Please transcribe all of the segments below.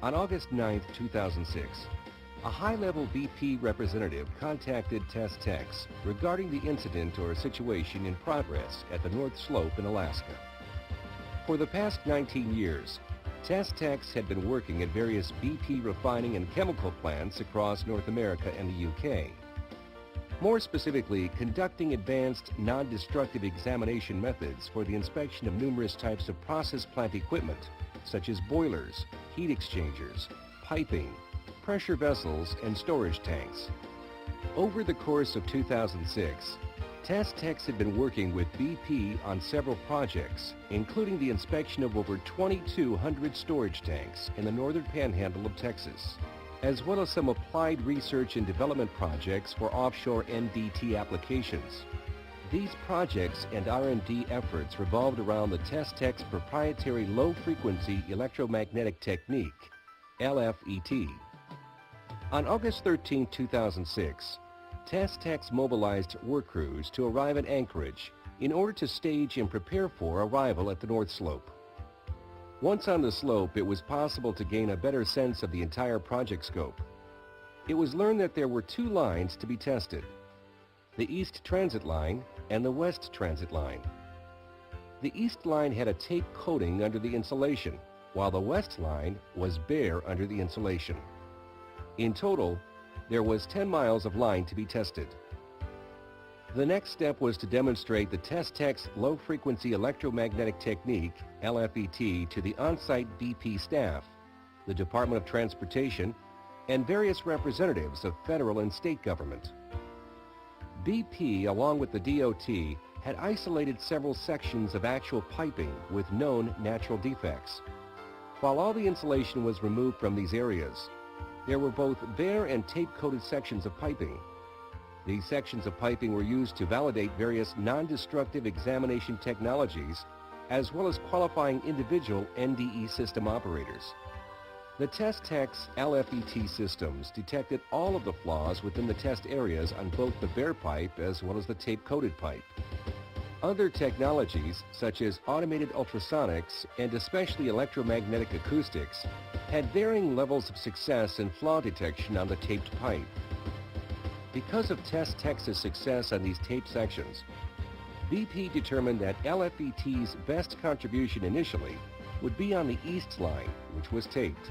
On August 9, 2006, a high-level BP representative contacted Test Techs regarding the incident or situation in progress at the North Slope in Alaska. For the past 19 years, Test Techs had been working at various BP refining and chemical plants across North America and the UK. More specifically, conducting advanced, non-destructive examination methods for the inspection of numerous types of process plant equipment, such as boilers, heat exchangers, piping, pressure vessels, and storage tanks. Over the course of 2006, Test Techs had been working with BP on several projects, including the inspection of over 2,200 storage tanks in the northern panhandle of Texas, as well as some applied research and development projects for offshore NDT applications. These projects and R&D efforts revolved around the Test Techs' proprietary low-frequency electromagnetic technique, LFET. On August 13, 2006, Test Techs mobilized work crews to arrive at Anchorage in order to stage and prepare for arrival at the North Slope. Once on the slope, it was possible to gain a better sense of the entire project scope. It was learned that there were two lines to be tested: the East Transit Line and the West Transit Line. The East Line had a tape coating under the insulation, while the West Line was bare under the insulation. In total, there was 10 miles of line to be tested. The next step was to demonstrate the Test Techs low-frequency electromagnetic technique, LFET, to the on-site BP staff, the Department of Transportation, and various representatives of federal and state government. BP, along with the DOT, had isolated several sections of actual piping with known natural defects. While all the insulation was removed from these areas, there were both bare and tape-coated sections of piping. These sections of piping were used to validate various non-destructive examination technologies, as well as qualifying individual NDE system operators. The Test Techs LFET systems detected all of the flaws within the test areas on both the bare pipe as well as the tape-coated pipe. Other technologies, such as automated ultrasonics and especially electromagnetic acoustics, had varying levels of success in flaw detection on the taped pipe. Because of Test Techs' success on these tape sections, BP determined that LFET's best contribution initially would be on the East Line, which was taped.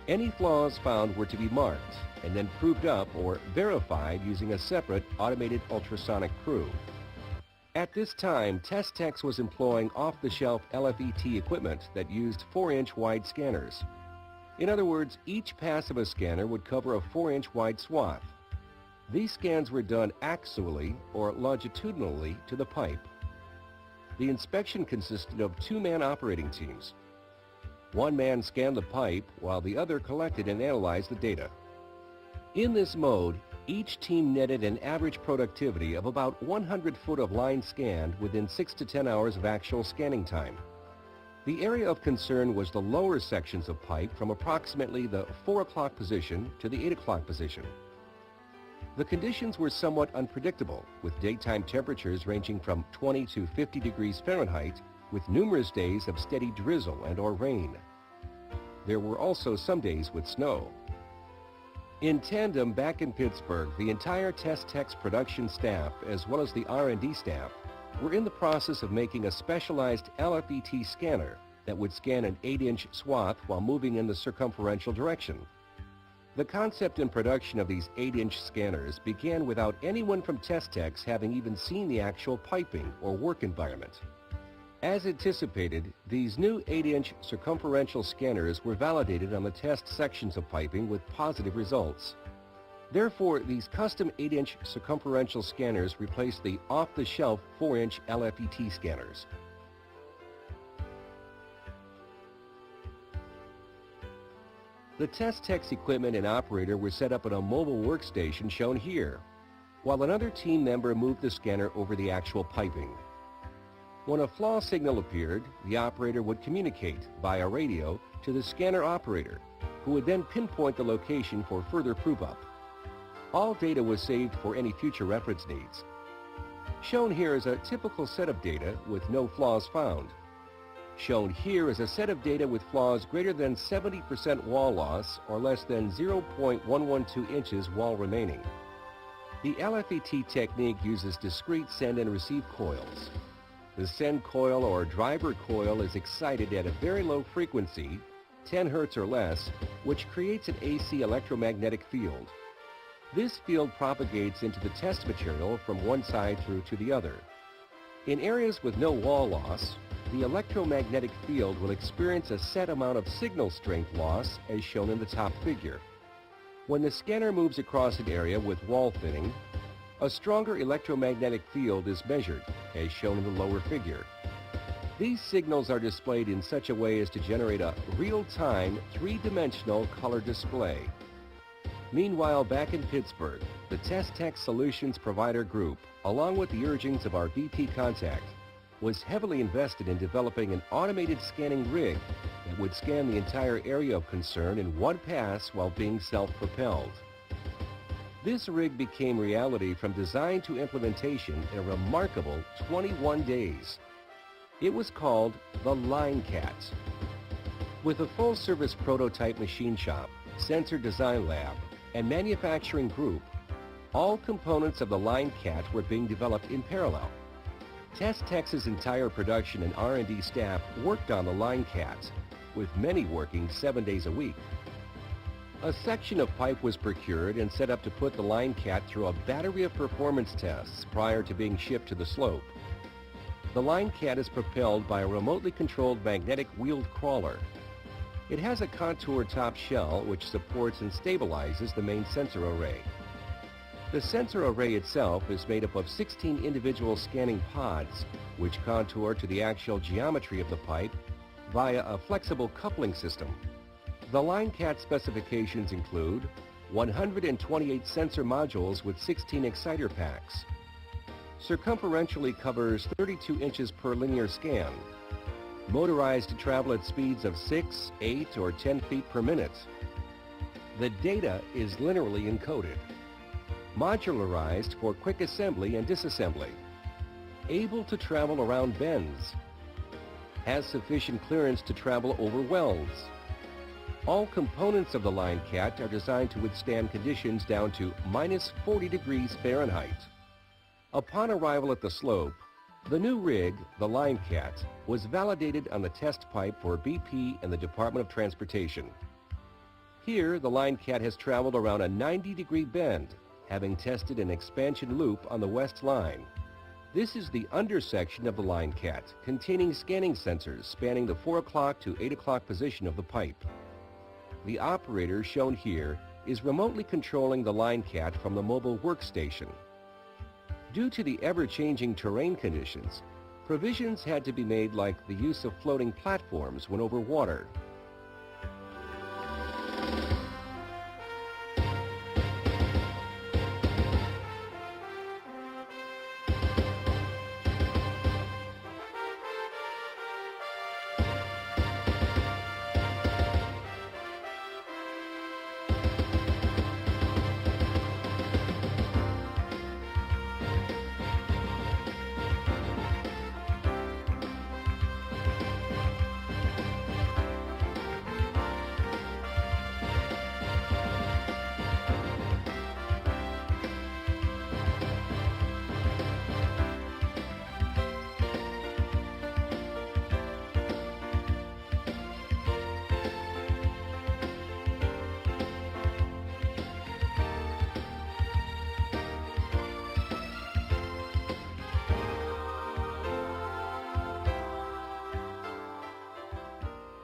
Any flaws found were to be marked and then proved up or verified using a separate automated ultrasonic crew. At this time, Test Techs was employing off-the-shelf LFET equipment that used 4-inch wide scanners. In other words, each pass of a scanner would cover a 4-inch wide swath. These scans were done axially or longitudinally to the pipe. The inspection consisted of 2-man operating teams. One man scanned the pipe while the other collected and analyzed the data. In this mode, each team netted an average productivity of about 100 foot of line scanned within 6 to 10 hours of actual scanning time. The area of concern was the lower sections of pipe from approximately the 4 o'clock position to the 8 o'clock position. The conditions were somewhat unpredictable, with daytime temperatures ranging from 20 to 50 degrees Fahrenheit, with numerous days of steady drizzle and/or rain. There were also some days with snow. In tandem, back in Pittsburgh, the entire Test Techs production staff, as well as the R&D staff, were in the process of making a specialized LFET scanner that would scan an 8-inch swath while moving in the circumferential direction. The concept and production of these 8-inch scanners began without anyone from Test Techs having even seen the actual piping or work environment. As anticipated, these new 8-inch circumferential scanners were validated on the test sections of piping with positive results. Therefore, these custom 8-inch circumferential scanners replaced the off-the-shelf 4-inch LFET scanners. The Test Techs equipment and operator were set up in a mobile workstation shown here, while another team member moved the scanner over the actual piping. When a flaw signal appeared, the operator would communicate via radio to the scanner operator, who would then pinpoint the location for further proof-up. All data was saved for any future reference needs. Shown here is a typical set of data with no flaws found. Shown here is a set of data with flaws greater than 70% wall loss or less than 0.112 inches wall remaining. The LFET technique uses discrete send and receive coils. The send coil or driver coil is excited at a very low frequency, 10 Hz or less, which creates an AC electromagnetic field. This field propagates into the test material from one side through to the other. In areas with no wall loss, the electromagnetic field will experience a set amount of signal strength loss as shown in the top figure. When the scanner moves across an area with wall thinning, a stronger electromagnetic field is measured as shown in the lower figure. These signals are displayed in such a way as to generate a real-time, three-dimensional color display. Meanwhile, back in Pittsburgh, the Test Tech Solutions Provider Group, along with the urgings of our VP contact, was heavily invested in developing an automated scanning rig that would scan the entire area of concern in one pass while being self-propelled. This rig became reality from design to implementation in a remarkable 21 days. It was called the Line Cat. With a full-service prototype machine shop, sensor design lab, and manufacturing group, all components of the Line Cat were being developed in parallel. Test Tech's entire production and R&D staff worked on the Line Cat, with many working 7 days a week. A section of pipe was procured and set up to put the Line Cat through a battery of performance tests prior to being shipped to the slope. The Line Cat is propelled by a remotely controlled magnetic wheeled crawler. It has a contour top shell which supports and stabilizes the main sensor array. The sensor array itself is made up of 16 individual scanning pods, which contour to the actual geometry of the pipe via a flexible coupling system. The Line Cat specifications include 128 sensor modules with 16 exciter packs. Circumferentially covers 32 inches per linear scan. Motorized to travel at speeds of 6, 8, or 10 feet per minute. The data is linearly encoded. Modularized for quick assembly and disassembly. Able to travel around bends. Has sufficient clearance to travel over welds. All components of the Line Cat are designed to withstand conditions down to minus 40 degrees Fahrenheit. Upon arrival at the slope, the new rig, the Line Cat, was validated on the test pipe for BP and the Department of Transportation. Here, the Line Cat has traveled around a 90-degree bend, having tested an expansion loop on the west line. This is the undersection of the Line Cat, containing scanning sensors spanning the 4 o'clock to 8 o'clock position of the pipe. The operator, shown here, is remotely controlling the Line Cat from the mobile workstation. Due to the ever-changing terrain conditions, provisions had to be made like the use of floating platforms when over water.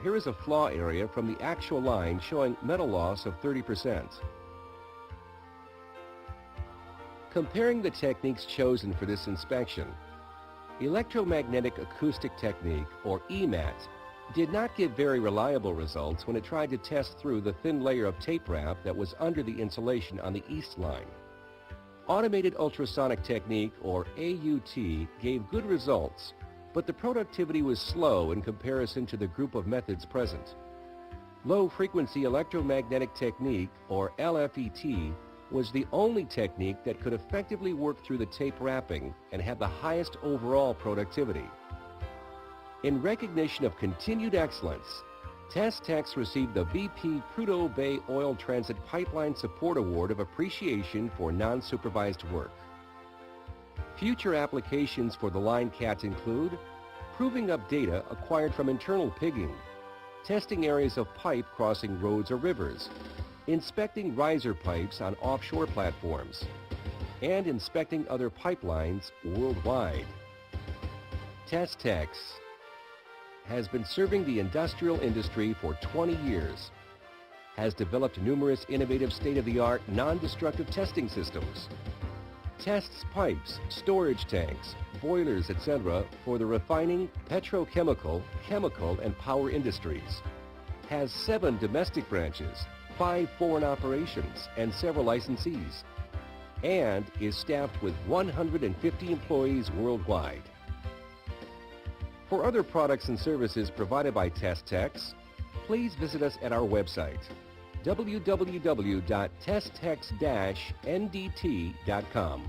Here is a flaw area from the actual line showing metal loss of 30%. Comparing the techniques chosen for this inspection, electromagnetic acoustic technique, or EMAT, did not give very reliable results when it tried to test through the thin layer of tape wrap that was under the insulation on the east line. Automated ultrasonic technique, or AUT, gave good results, but the productivity was slow in comparison to the group of methods present. Low-frequency electromagnetic technique, or LFET, was the only technique that could effectively work through the tape wrapping and had the highest overall productivity. In recognition of continued excellence, Test Techs received the BP Prudhoe Bay Oil Transit Pipeline Support Award of Appreciation for Non-Supervised Work. Future applications for the line cats include proving up data acquired from internal pigging, testing areas of pipe crossing roads or rivers, inspecting riser pipes on offshore platforms, and inspecting other pipelines worldwide. Test Techs has been serving the industrial industry for 20 years, has developed numerous innovative state-of-the-art non-destructive testing systems, tests pipes, storage tanks, boilers, etc. for the refining, petrochemical, chemical, and power industries, has 7 domestic branches, 5 foreign operations, and several licensees, and is staffed with 150 employees worldwide. For other products and services provided by Test Techs, please visit us at our website, www.testtechs-ndt.com.